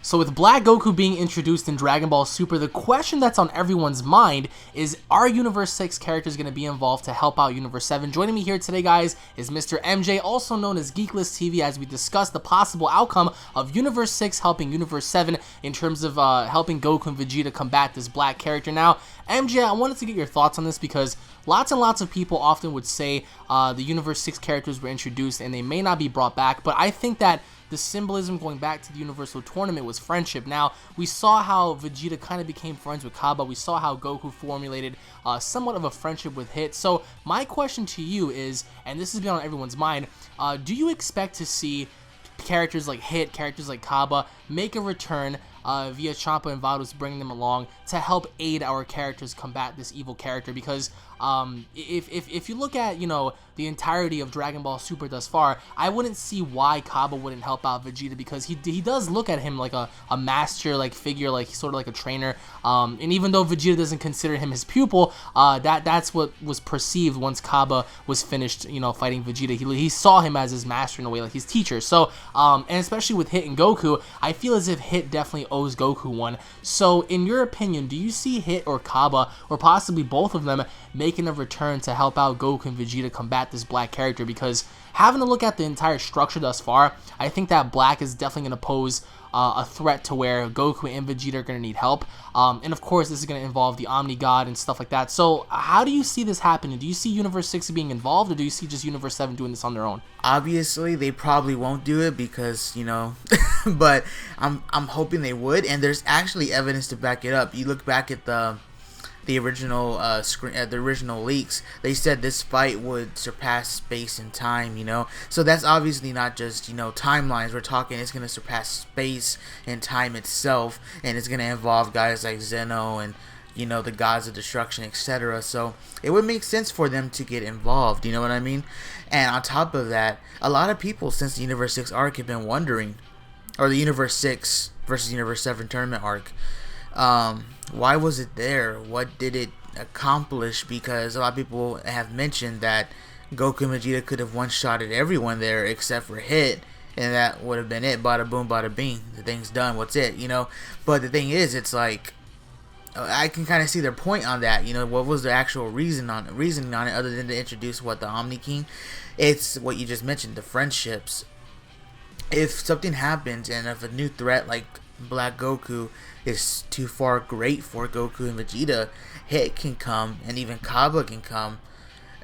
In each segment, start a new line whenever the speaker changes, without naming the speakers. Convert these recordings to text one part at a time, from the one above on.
So with Black Goku being introduced in Dragon Ball Super, the question that's on everyone's mind is, are Universe 6 characters going to be involved to help out Universe 7? Joining me here today, guys, is Mr. MJ, also known as GeeklistTV, as we discuss the possible outcome of Universe 6 helping Universe 7 in terms of helping Goku and Vegeta combat this black character. Now, MJ, I wanted to get your thoughts on this because lots and lots of people often would say the Universe 6 characters were introduced and they may not be brought back, but I think that the symbolism going back to the Universal Tournament was friendship. Now, we saw how Vegeta kind of became friends with Cabba. We saw how Goku formulated somewhat of a friendship with Hit. So, my question to you is, and this has been on everyone's mind, do you expect to see characters like Hit, characters like Cabba make a return via Champa and Vados, bringing them along to help aid our characters combat this evil character? Because if you look at, you know, the entirety of Dragon Ball Super thus far, I wouldn't see why Cabba wouldn't help out Vegeta, because he does look at him like a master like figure, like sort of like a trainer, and even though Vegeta doesn't consider him his pupil, that's what was perceived once Cabba was finished, you know, fighting Vegeta. He saw him as his master in a way, like his teacher. So and especially with Hit and Goku, I feel as if Hit definitely owes Goku one. So in your opinion, do you see Hit or Cabba, or possibly both of them, making a return to help out Goku and Vegeta combat this black character? Because having a look at the entire structure thus far, I think that Black is definitely going to pose a threat to where Goku and Vegeta are going to need help. And of course, this is going to involve the Omni God and stuff like that. So how do you see this happening? Do you see Universe 6 being involved, or do you see just Universe 7 doing this on their own?
Obviously, they probably won't do it because, you know, but I'm hoping they would, and there's actually evidence to back it up. You look back at the original the original leaks, they said this fight would surpass space and time, you know. So that's obviously not just, you know, timelines. We're talking it's going to surpass space and time itself, and it's going to involve guys like Zeno and, you know, the gods of destruction, etc. So it would make sense for them to get involved, you know what I mean? And on top of that, a lot of people since the Universe 6 arc have been wondering, or the Universe 6 versus Universe 7 tournament arc, why was it there? What did it accomplish? Because a lot of people have mentioned that Goku and Vegeta could have one-shotted everyone there except for Hit, and that would have been it. Bada boom, bada bing. The thing's done. What's it? You know. But the thing is, it's like, I can kind of see their point on that. You know, what was the actual reasoning on it, other than to introduce the Omni King? It's what you just mentioned, the friendships. If something happens and if a new threat like Black Goku is too far great for Goku and Vegeta, Hit can come, and even Cabba can come,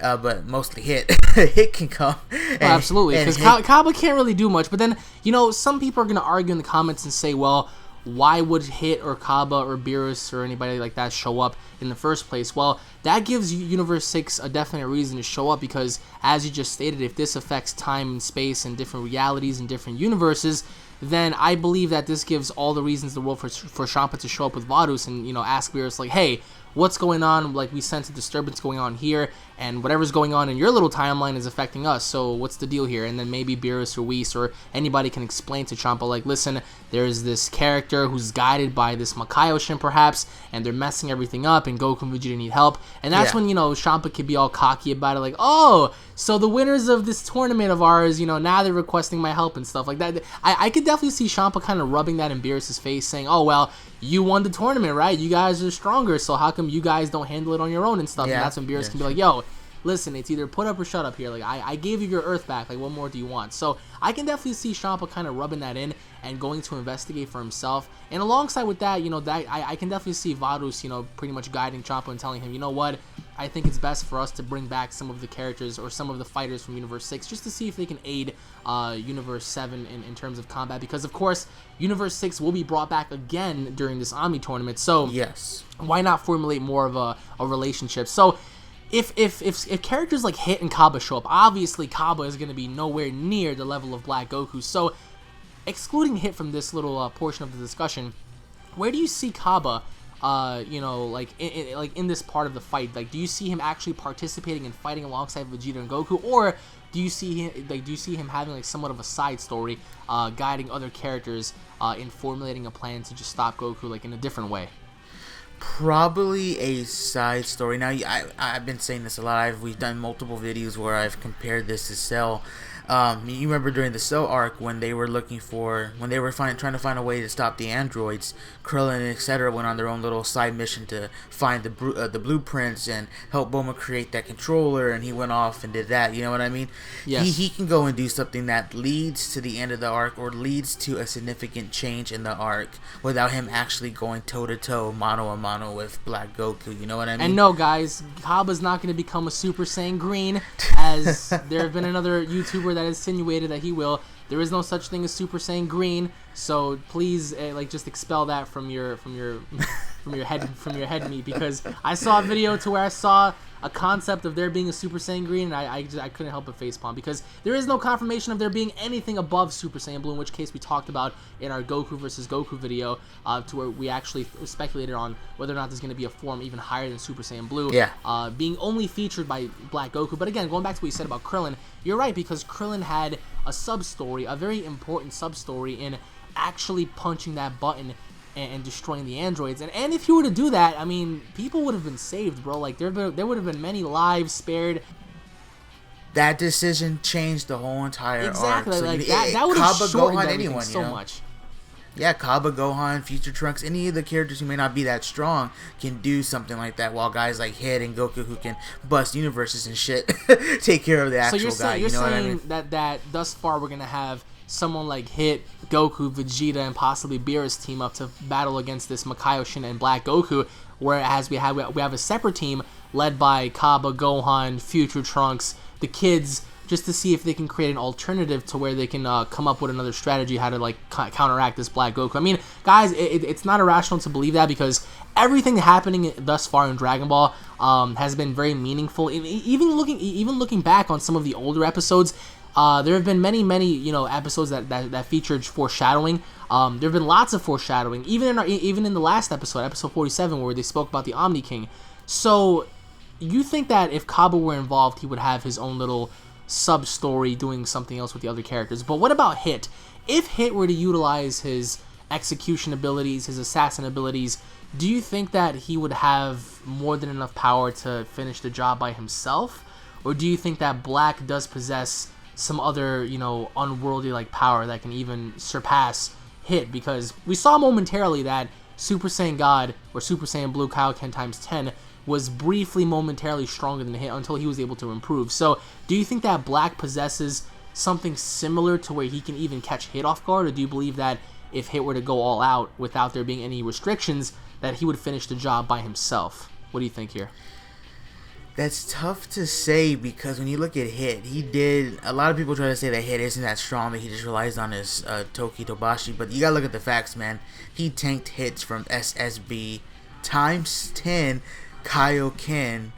but mostly Hit. Hit can come. And,
absolutely, because Cabba can't really do much. But then, you know, some people are going to argue in the comments and say, well, why would Hit or Cabba or Beerus or anybody like that show up in the first place? Well, that gives Universe 6 a definite reason to show up, because, as you just stated, if this affects time and space and different realities and different universes, then I believe that this gives all the reasons in the world for Champa to show up with Vados and, you know, ask Beerus, like, hey, what's going on? Like, we sense a disturbance going on here, and whatever's going on in your little timeline is affecting us, so what's the deal here? And then maybe Beerus or Whis or anybody can explain to Champa, like, listen, there's this character who's guided by this Makaiyoshin, perhaps, and they're messing everything up, and Goku and Vegeta need help. And that's when, you know, Champa could be all cocky about it, like, oh, so the winners of this tournament of ours, you know, now they're requesting my help and stuff like that. I could definitely see Champa kind of rubbing that in Beerus' face, saying, oh, well, you won the tournament, right? You guys are stronger, so how come you guys don't handle it on your own and stuff? And that's when Beerus can be like, yo, listen, it's either put up or shut up here. Like, I gave you your Earth back. Like, what more do you want? So I can definitely see Champa kind of rubbing that in and going to investigate for himself. And alongside with that, you know, that I can definitely see Vados, you know, pretty much guiding Champa and telling him, you know what, I think it's best for us to bring back some of the characters or some of the fighters from Universe 6 just to see if they can aid Universe 7 in terms of combat. Because, of course, Universe 6 will be brought back again during this Omni tournament. So
yes,
why not formulate more of a relationship? So if characters like Hit and Cabba show up, obviously Cabba is going to be nowhere near the level of Black Goku. So excluding Hit from this little portion of the discussion, where do you see Cabba, you know, like in this part of the fight? Like, do you see him actually participating and fighting alongside Vegeta and Goku, or do you see him having like somewhat of a side story, guiding other characters in formulating a plan to just stop Goku, like in a different way?
Probably a side story. Now, I've been saying this a lot. We've done multiple videos where I've compared this to Cell. You remember during the Cell arc when they were trying to find a way to stop the androids, Krillin and etc. went on their own little side mission to find the blueprints and help Bulma create that controller, and he went off and did that. You know what I mean?
Yes.
He can go and do something that leads to the end of the arc or leads to a significant change in the arc without him actually going toe to toe, mano a mano with Black Goku. You know what I mean?
And no, guys, Cabba's not going to become a Super Saiyan Green, as there have been another YouTuber that insinuated that he will. There is no such thing as Super Saiyan Green, so please, just expel that from your head meat, because I saw a video to where I saw a concept of there being a Super Saiyan Green, and I couldn't help but facepalm, because there is no confirmation of there being anything above Super Saiyan Blue, in which case we talked about in our Goku versus Goku video, to where we actually speculated on whether or not there's going to be a form even higher than Super Saiyan Blue, being only featured by Black Goku. But again, going back to what you said about Krillin, you're right, because Krillin had a sub-story, a very important sub-story in actually punching that button and destroying the androids. And if you were to do that, I mean, people would have been saved, bro. Like, there would have been many lives spared.
That decision changed the whole entire arc.
Exactly,
So
like, that would have shortened everything so
know?
much.
Yeah, Cabba, Gohan, Future Trunks, any of the characters who may not be that strong can do something like that, while guys like Hit and Goku, who can bust universes and shit, take care of the actual guy.
You're
you know
saying
what I mean?
that thus far we're going to have someone like Hit, Goku, Vegeta, and possibly Beerus team up to battle against this Makaioshin and Black Goku, whereas we have a separate team led by Cabba, Gohan, Future Trunks, the kids, just to see if they can create an alternative to where they can come up with another strategy how to counteract this Black Goku. I mean, guys, it's not irrational to believe that, because everything happening thus far in Dragon Ball has been very meaningful. Even looking back on some of the older episodes, there have been many episodes that featured foreshadowing. There have been lots of foreshadowing, even in the last episode, episode 47, where they spoke about the Omni King. So you think that if Cabba were involved, he would have his own little sub-story doing something else with the other characters. But what about Hit? If Hit were to utilize his execution abilities, his assassin abilities, do you think that he would have more than enough power to finish the job by himself? Or do you think that Black does possess some other, unworldly like power that can even surpass Hit? Because we saw momentarily that Super Saiyan God, or Super Saiyan Blue Kaioken times 10, was briefly momentarily stronger than Hit until he was able to improve. So do you think that Black possesses something similar to where he can even catch Hit off guard, or do you believe that if Hit were to go all out without there being any restrictions, that he would finish the job by himself? What do you think here?
That's tough to say, because when you look at Hit, a lot of people try to say that Hit isn't that strong, that he just relies on his Toki Tobashi, but you gotta look at the facts, man. He tanked hits from SSB times 10 Kaioken,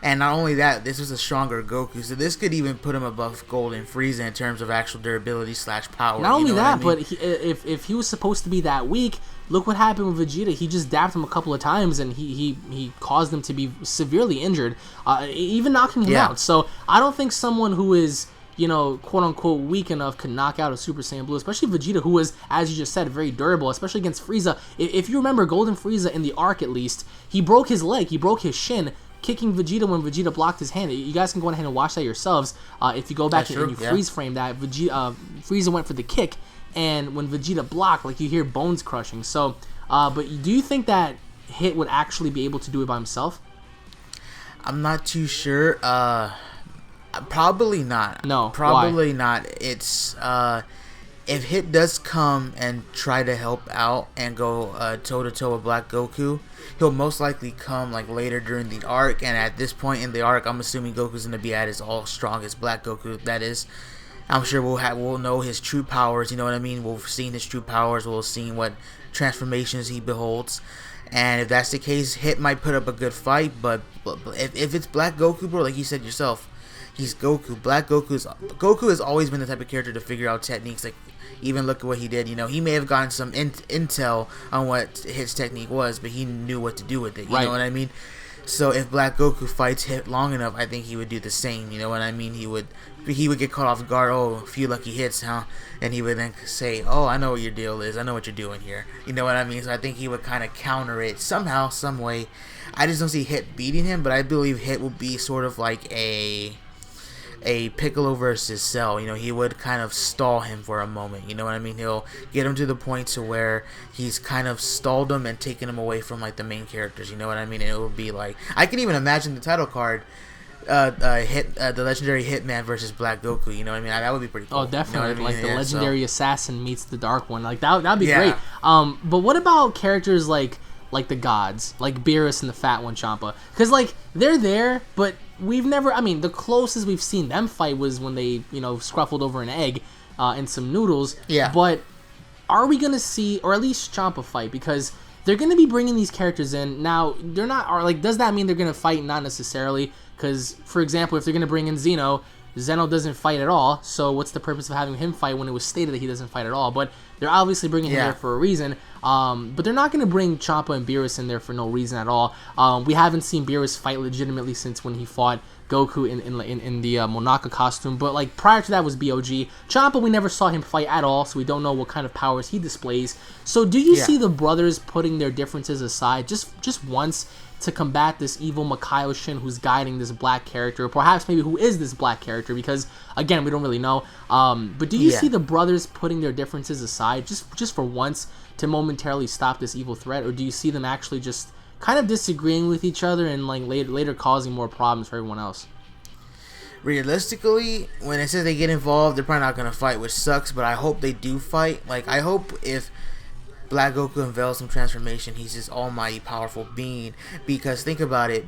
and not only that, this was a stronger Goku, so this could even put him above Golden Frieza in terms of actual durability / power.
Not only that,
I mean?
but if he was supposed to be that weak, look what happened with Vegeta. He just dapped him a couple of times, and he caused him to be severely injured, even knocking him out. So I don't think someone who is, quote unquote weak enough could knock out a Super Saiyan Blue, especially Vegeta, who was, as you just said, very durable, especially against Frieza. If you remember Golden Frieza in the arc, at least, he broke his leg, he broke his shin, kicking Vegeta when Vegeta blocked his hand. You guys can go ahead and watch that yourselves. If you go back and you freeze frame that, Frieza went for the kick, and when Vegeta blocked, you hear bones crushing. So, but do you think that Hit would actually be able to do it by himself?
I'm not too sure. Probably not.
No,
probably not. It's if Hit does come and try to help out and go toe to toe with Black Goku, he'll most likely come later during the arc. And at this point in the arc, I'm assuming Goku's gonna be at his all strongest. Black Goku, that is. I'm sure we'll know his true powers. You know what I mean? We've seen his true powers. We'll see what transformations he beholds. And if that's the case, Hit might put up a good fight. But if it's Black Goku, bro, like you said yourself, he's Goku. Goku has always been the type of character to figure out techniques. Even look at what he did. He may have gotten some intel on what his technique was, but he knew what to do with it. You know what I mean? So if Black Goku fights Hit long enough, I think he would do the same. You know what I mean? He would get caught off guard. Oh, a few lucky hits, huh? And he would then say, "Oh, I know what your deal is. I know what you're doing here." You know what I mean? So I think he would kind of counter it somehow, some way. I just don't see Hit beating him, but I believe Hit will be sort of like a a Piccolo versus Cell, you know, he would kind of stall him for a moment. You know what I mean? He'll get him to the point to where he's kind of stalled him and taken him away from like the main characters. You know what I mean? And it would be like, I can even imagine the title card. The legendary Hitman versus Black Goku. You know what I mean? That would be pretty cool.
Oh, definitely.
You know what I mean?
Like the legendary assassin meets the dark one. Like that'd be
Yeah.
great. But what about characters like the gods, like Beerus and the fat one Champa? Because like they're there, but we've never. I mean, the closest we've seen them fight was when they, you know, scruffled over an egg and some noodles.
Yeah.
But are we gonna see, or at least Champa fight? Because they're gonna be bringing these characters in now. They're not. Or like, does that mean they're gonna fight? Not necessarily. Because, for example, if they're going to bring in Zeno doesn't fight at all, so what's the purpose of having him fight when it was stated that he doesn't fight at all? But they're obviously bringing him there for a reason, but they're not going to bring Champa and Beerus in there for no reason at all. We haven't seen Beerus fight legitimately since when he fought Goku in the Monaka costume, but like prior to that was BOG. Champa, we never saw him fight at all, so we don't know what kind of powers he displays. So do you see the brothers putting their differences aside just once to combat this evil Makaio-shin who's guiding this black character, or perhaps maybe who is this black character, because again, we don't really know. But do you see the brothers putting their differences aside just for once to momentarily stop this evil threat, or do you see them actually just kind of disagreeing with each other and like later causing more problems for everyone else?
Realistically, when it says they get involved, they're probably not gonna fight, which sucks, but I hope they do fight. Like, I hope if Black Goku unveils some transformation, he's this almighty powerful being, because think about it,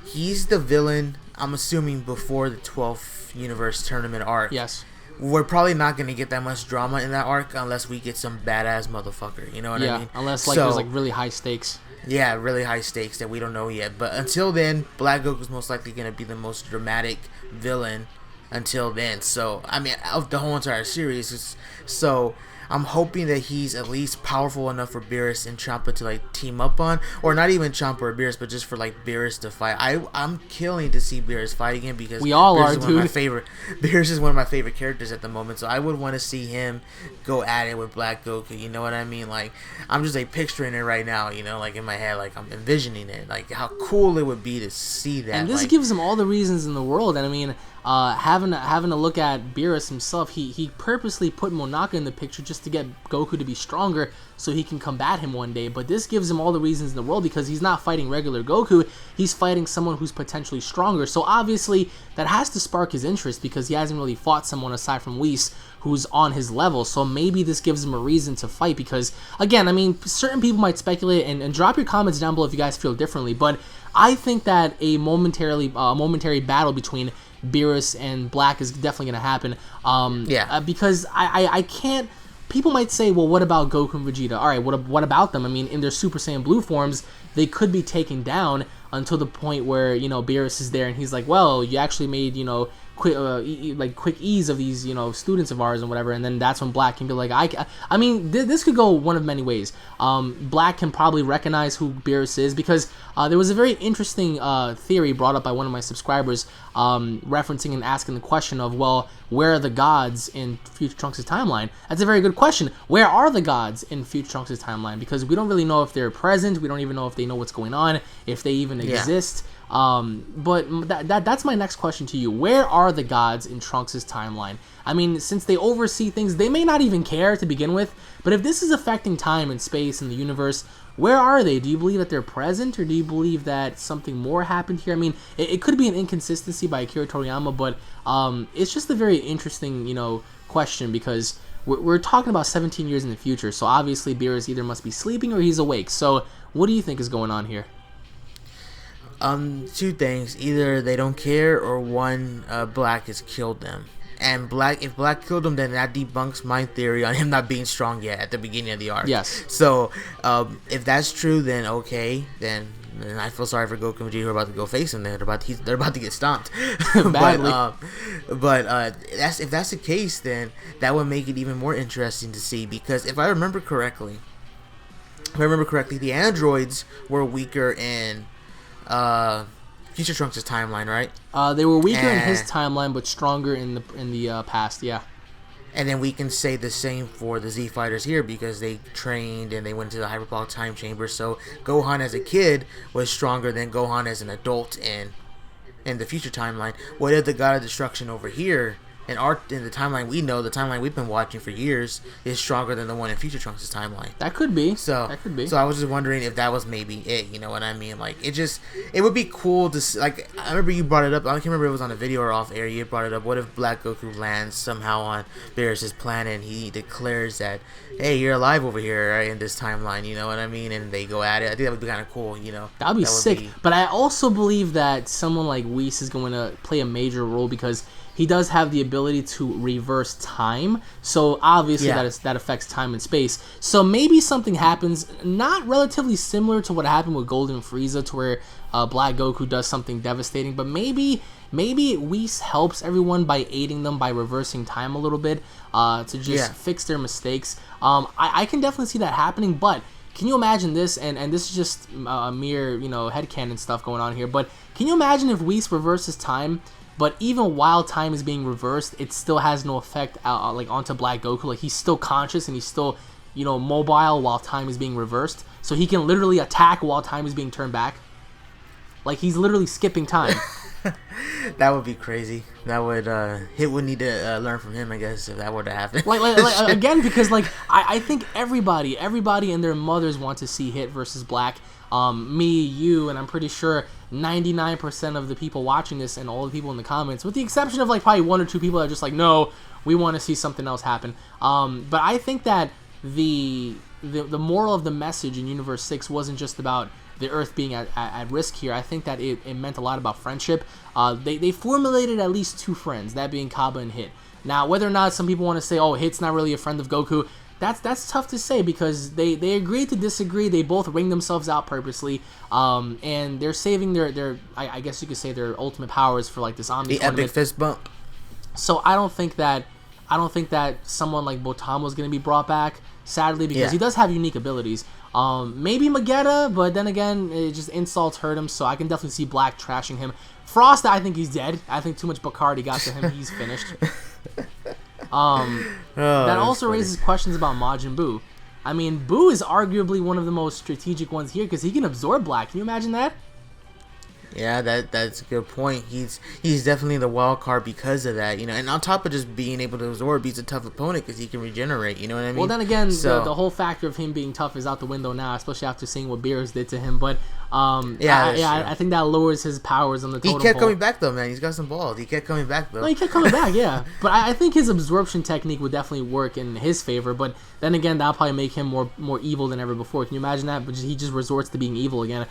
he's the villain, I'm assuming, before the 12th universe tournament arc.
Yes.
We're probably not going to get that much drama in that arc unless we get some badass motherfucker, you know what I mean?
Unless like there's like really high stakes.
Yeah, really high stakes that we don't know yet. But until then, Black Goku's most likely going to be the most dramatic villain until then. So, I mean, of the whole entire series. So, I'm hoping that he's at least powerful enough for Beerus and Champa to like team up on, or not even Champa or Beerus, but just for like Beerus to fight. I'm killing to see Beerus fight again, because
we all
Beerus
are,
is
dude.
one of my favorite. Beerus is one of my favorite characters at the moment, so I would want to see him go at it with Black Goku. You know what I mean? Like, I'm just like picturing it right now. You know, like in my head, like I'm envisioning it. Like how cool it would be to see that.
And this
like,
gives him all the reasons in the world. And I mean, having a look at Beerus himself, he purposely put Monaka in the picture just to get Goku to be stronger so he can combat him one day. But this gives him all the reasons in the world, because he's not fighting regular Goku, he's fighting someone who's potentially stronger. So obviously that has to spark his interest, because he hasn't really fought someone aside from Whis who's on his level. So maybe this gives him a reason to fight, because again, I mean, certain people might speculate, and drop your comments down below if you guys feel differently, but I think that a momentary battle between Beerus and Black is definitely going to happen. Because I can't. People might say, well, what about Goku and Vegeta? All right, what about them? I mean, in their Super Saiyan Blue forms, they could be taken down until the point where, you know, Beerus is there and he's like, well, you actually made, you know, quick ease of these, you know, students of ours and whatever, and then that's when Black can be like, I mean, this could go one of many ways. Black can probably recognize who Beerus is, because there was a very interesting theory brought up by one of my subscribers, referencing and asking the question of, well, where are the gods in Future Trunks' timeline? That's a very good question. Where are the gods in Future Trunks' timeline? Because we don't really know if they're present, we don't even know if they know what's going on, if they even exist. But that's my next question to you. Where are the gods in Trunks' timeline? I mean, since they oversee things, they may not even care to begin with, but if this is affecting time and space and the universe, where are they? Do you believe that they're present, or do you believe that something more happened here? I mean, it could be an inconsistency by Akira Toriyama, but it's just a very interesting, you know, question, because we're talking about 17 years in the future, so obviously Beerus either must be sleeping or he's awake. So what do you think is going on here?
Two things. Either they don't care, or one, Black has killed them. And if Black killed him, then that debunks my theory on him not being strong yet at the beginning of the arc.
Yes.
So, if that's true, then okay. Then I feel sorry for Goku and Vegeta who are about to go face him. They're about to get stomped.
Badly.
But if that's the case, then that would make it even more interesting to see. Because if I remember correctly, the androids were weaker in Future Trunks' timeline, right?
They were weaker in his timeline, but stronger in the past. Yeah.
And then we can say the same for the Z Fighters here, because they trained and they went to the hyperbolic time chamber. So Gohan as a kid was stronger than Gohan as an adult in in the future timeline, what if the God of Destruction over here in the timeline we know, the timeline we've been watching for years, is stronger than the one in Future Trunks' timeline?
That could be.
So
that could be.
So I was just wondering if that was maybe it. You know what I mean? Like it would be cool to see, like, I remember you brought it up. I can't remember if it was on a video or off air. You brought it up. What if Black Goku lands somehow on Barris' planet and he declares that, hey, you're alive over here, right, in this timeline? You know what I mean? And they go at it. I think that would be kind of cool. You know,
that'd be sick. But I also believe that someone like Whis is going to play a major role because he does have the ability to reverse time, so obviously that affects time and space. So maybe something happens, not relatively similar to what happened with Golden Frieza, to where Black Goku does something devastating, but maybe Whis helps everyone by aiding them by reversing time a little bit to just fix their mistakes. I can definitely see that happening, but can you imagine this? And this is just a mere, headcanon stuff going on here, but can you imagine if Whis reverses time, but even while time is being reversed, it still has no effect onto Black Goku? Like, he's still conscious and he's still, mobile while time is being reversed. So he can literally attack while time is being turned back. Like, he's literally skipping time.
That would be crazy. That would Hit would need to learn from him, I guess, if that were to happen.
Again, because I think everybody and their mothers want to see Hit versus Black. Me, you, and I'm pretty sure 99% of the people watching this and all the people in the comments, with the exception of probably one or two people that are just like, no, we want to see something else happen. But I think that the moral of the message in Universe 6 wasn't just about the Earth being at risk here. I think that it meant a lot about friendship. They formulated at least two friends, that being Cabba and Hit. Now, whether or not some people want to say, oh, Hit's not really a friend of Goku, that's tough to say, because they agreed to disagree. They both ring themselves out purposely, and they're saving their I guess you could say their ultimate powers for this Omni tournament.
Epic fist bump.
So I don't think that someone like Botamo is going to be brought back, sadly, because he does have unique abilities. Maybe Magetta, but then again, it just insults hurt him, so I can definitely see Black trashing him. Frost, I think he's dead. I think too much Bacardi got to him. He's finished. That also raises questions about Majin Buu. I mean, Buu is arguably one of the most strategic ones here because he can absorb Black. Can you imagine that?
Yeah, that's a good point. He's definitely the wild card because of that, and on top of just being able to absorb, he's a tough opponent because he can regenerate, you know what I mean?
Well, then again, the whole factor of him being tough is out the window now, especially after seeing what Beerus did to him, but I think that lowers his powers on the totem
He kept
pole.
Coming back though, man. He's got some balls. He kept coming back though.
No, he kept coming back, yeah. But I think his absorption technique would definitely work in his favor, but then again, that'll probably make him more evil than ever before. Can you imagine that? But he just resorts to being evil again.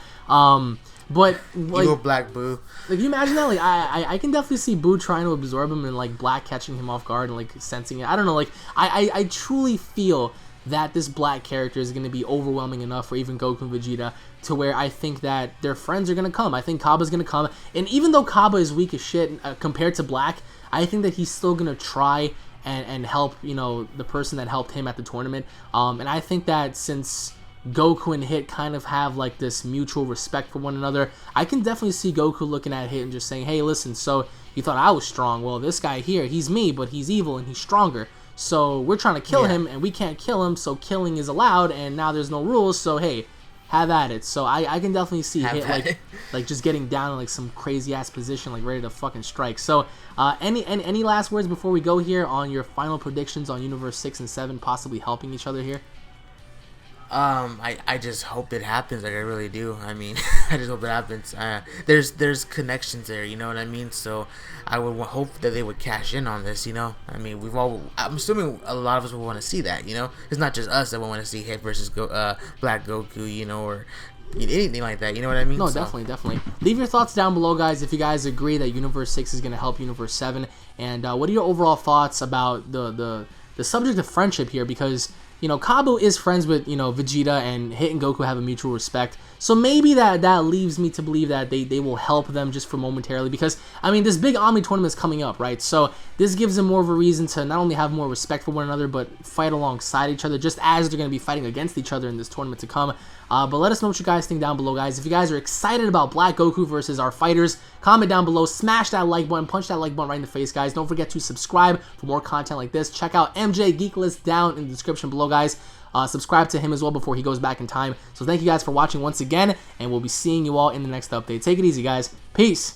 But
evil Black Buu.
Can you imagine that? I can definitely see Buu trying to absorb him and Black catching him off guard and sensing it. I don't know. I truly feel that this Black character is going to be overwhelming enough for even Goku and Vegeta to where I think that their friends are going to come. I think Cabba's going to come, and even though Cabba is weak as shit compared to Black, I think that he's still going to try and help the person that helped him at the tournament. And I think that since Goku and Hit kind of have this mutual respect for one another, I can definitely see Goku looking at Hit and just saying, hey, listen, so you thought I was strong, well, this guy here, he's me, but he's evil and he's stronger, so we're trying to kill him and we can't kill him, so killing is allowed, and now there's no rules, so hey, have at it. So I can definitely see Hit just getting down in some crazy ass position, ready to fucking strike. So any last words before we go here on your final predictions on Universe 6 and 7 possibly helping each other here?
I just hope it happens. I really do. I mean, I just hope it happens. There's connections there, you know what I mean? So I would hope that they would cash in on this, I mean, I'm assuming a lot of us will want to see that, It's not just us that will want to see Hit versus Black Goku, or anything like that, you know what I mean?
No, definitely. Leave your thoughts down below, guys, if you guys agree that Universe 6 is going to help Universe 7, and what are your overall thoughts about the subject of friendship here, because Cabba is friends with, Vegeta, and Hit and Goku have a mutual respect. So maybe that leaves me to believe that they will help them just for momentarily, because, I mean, this big Omni tournament is coming up, right? So this gives them more of a reason to not only have more respect for one another, but fight alongside each other, just as they're going to be fighting against each other in this tournament to come. But let us know what you guys think down below, guys. If you guys are excited about Black Goku versus our fighters, comment down below, smash that like button, punch that like button right in the face, guys. Don't forget to subscribe for more content like this. Check out MJ Geeklist down in the description below, guys. Subscribe to him as well before he goes back in time. So thank you guys for watching once again, and we'll be seeing you all in the next update. Take it easy, guys. Peace.